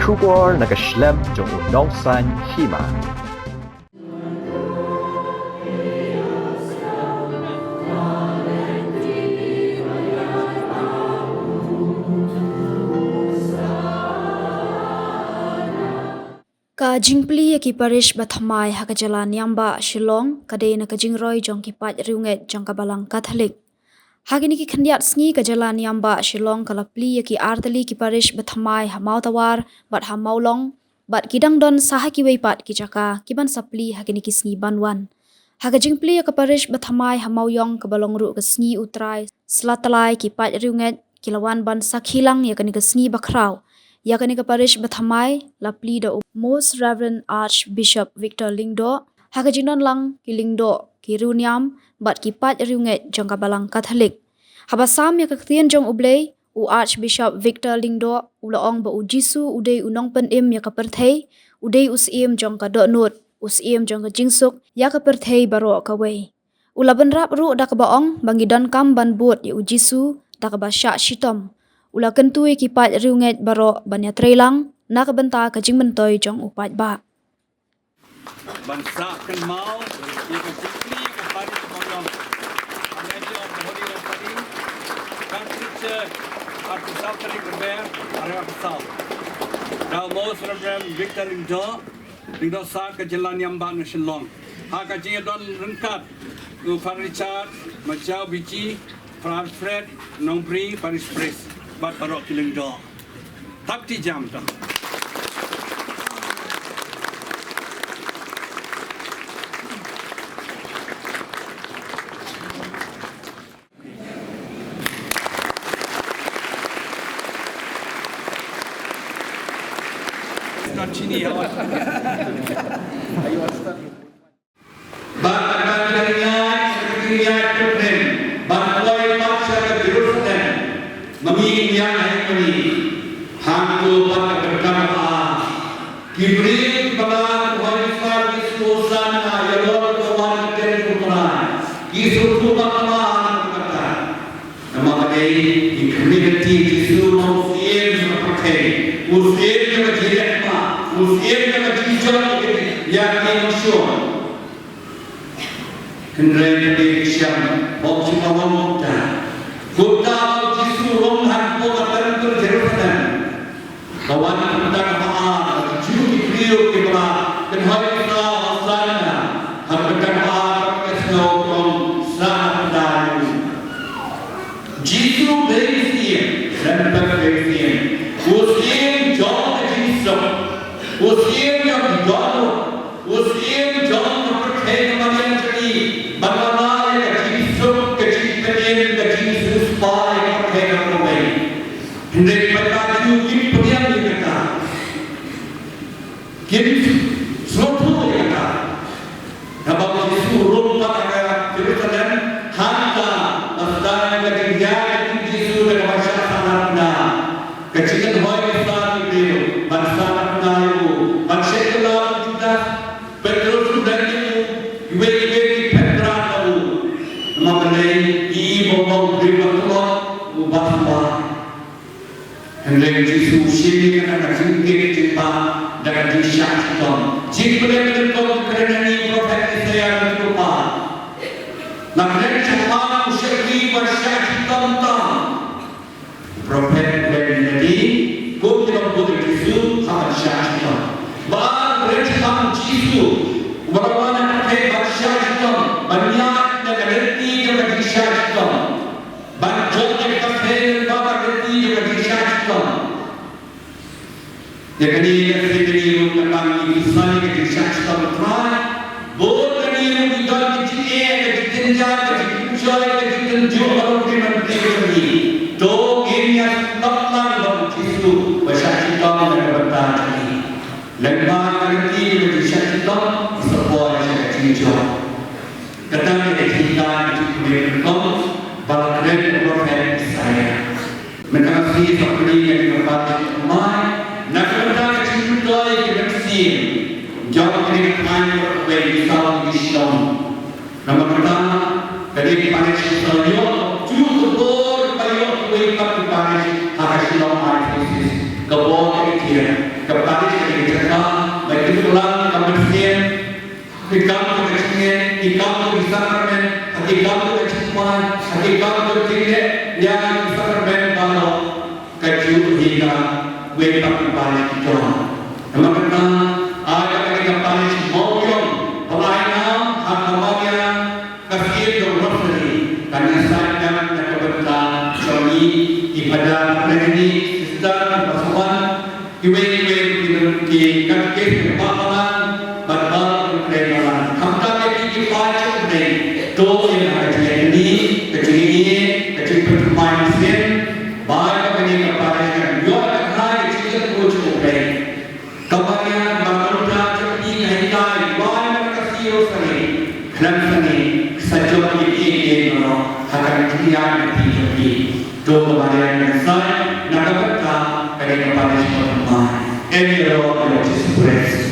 Shubor nakaslem jong udongsan Hima. Ka jingpli ki parish bathamai ha ka jalan yamba Shillong kadai na ka jingroi jong ki pat riunget jong ka balang Catholic. Hagini ki khandiat sngi ka jalan yamba Shillong kala pli ki artali ki parish bathamai ha mautawar bat ha maulong bat kidang don saha ki wei pat ki jaka ki ban sapli hagini ki sngi banwan. Ha ka jingpli ka parish bathamai ha mauyong ka balong ru ka sngi utrai slatalai ki pat riunget kilawan ban sakhilang ya kani ka sngi bakrau. Yakani ka parish bathamai la plea the Most Reverend Archbishop Victor Lyngdoh hakajinon lang ki Lyngdoh ki runiam bat ki pat riunget jong ka balang Catholic. Habasam ya kaktien jong ublei u Archbishop Victor Lyngdoh ulaong ba u Jisu udei unong penim ya ka perthei udei usiem jong ka donut usiem jong ka jingsuk ya ka perthei baro ka wei. Ulaban rap ru da ka baong bangi Donkam ban buat ya u Jisu da ka ba Shah Shitom. Ula kentui ki pat riunget baro banya trailang nak benta ka jingmentoi jong upat ba. Bansa kan mau ia ka simply ka pari ka panglam. Ang edge of the Holy Rosary, Catholic Church, at the South Catholic Repair, Arwa South. Now Most Reverend Victor Lyngdoh sa ka jalan yamba na Shillong. Ha ka jinga don rengkat u Father Richard, Majau Bici, Father Fred, Nongpri, Paris Press. Bat parok ki Lyngdoh. Tak ti jam tu. Not chini ya. Mami yang ini hantu pada berkata kibrit pada wajibkan disposan ya Lord kawan terputra Jisu pada berkata nama ini di community Jisu muslim pakai muslim yang direhma muslim yang dijauh yang dimusuh kenapa dikisam bangsa kawan kita Jisu romhan po kataran tur Jerusalem. Kawan kita kemaar, Jisu beliau kita dan hari kita asana, hari kita kesno from sana dan Jisu berisian dan berisian. Usian John Jisu, usian yang didono, usian John berkata Maria jadi bagaimana ya Jisu kecil-kecil Jisu pai Hendai berkata kita pediam kita, kita seluruh kita. Nampak Jisu rumah kita Jerusalem, hanta asal kerja Jisu dan masyarakat sana. Kecilan hari kita itu bangsa kita itu, bangsa kita kita Petrus dan itu, ibu-ibu Petra itu, mengenai ibu bapa berikutnya ubah. Hendai Jisu sini kena jingkir jimpa dan disyakitan. Jika benar-benar kerana ini profet saya lupa. Namun cuma usyaki bersyakitan tak. Profet berdiri, kumpul Jisu akan syakitan. Bahawa bersyakitan Jisu, bagaimana profet bersyakitan, banyak yang berhenti dengan disyakitan. Banyak yang kafir bapa berhenti dengan disyakitan. Jadi dari tentang Islam yang disyakitan terakhir, boleh dari dalam jiwa, dari tinjau, dari kunjau, dari tinjau orang di menteri. Do ini tentang dalam Jisu bersyakitan dan bertani. Lembaga berhenti dengan disyakitan sebuah yang tinjau. Ketemu di kita di kulit Balakren profet saya. Mengasih seperti yang diberkati Mai, nak berkata cinta yang bersih, jauh dari kain berway salam Shitom. Nama pertama dari panas Shitom, cukup bayar way kat panas harus Shitom Mai krisis, kebor ikhtiar. kepada kita bagi pulang kebersihan hikam kecilnya hikam kebisaran hikam kecipuan hikam kecilnya yang kebisaran kalau kecil hingga weta kembali kita maka ada bagi kembali mojong pelayanan agamanya kasih dorosani karena saya dan kebetulan kami ibadah ini sedang bersama iwe-iwe di kakek kebalan badal kerenalan hamka kaki pajak dari do yang ada ini kecil permain sen baik bagi kepada yang yo ada kecil kucu dari kabarnya barulah jadi hentai baik kasih osani dan sani sajwa ini akan tiada di do kepada yang saya nak kata kepada Shitom ini adalah Jisu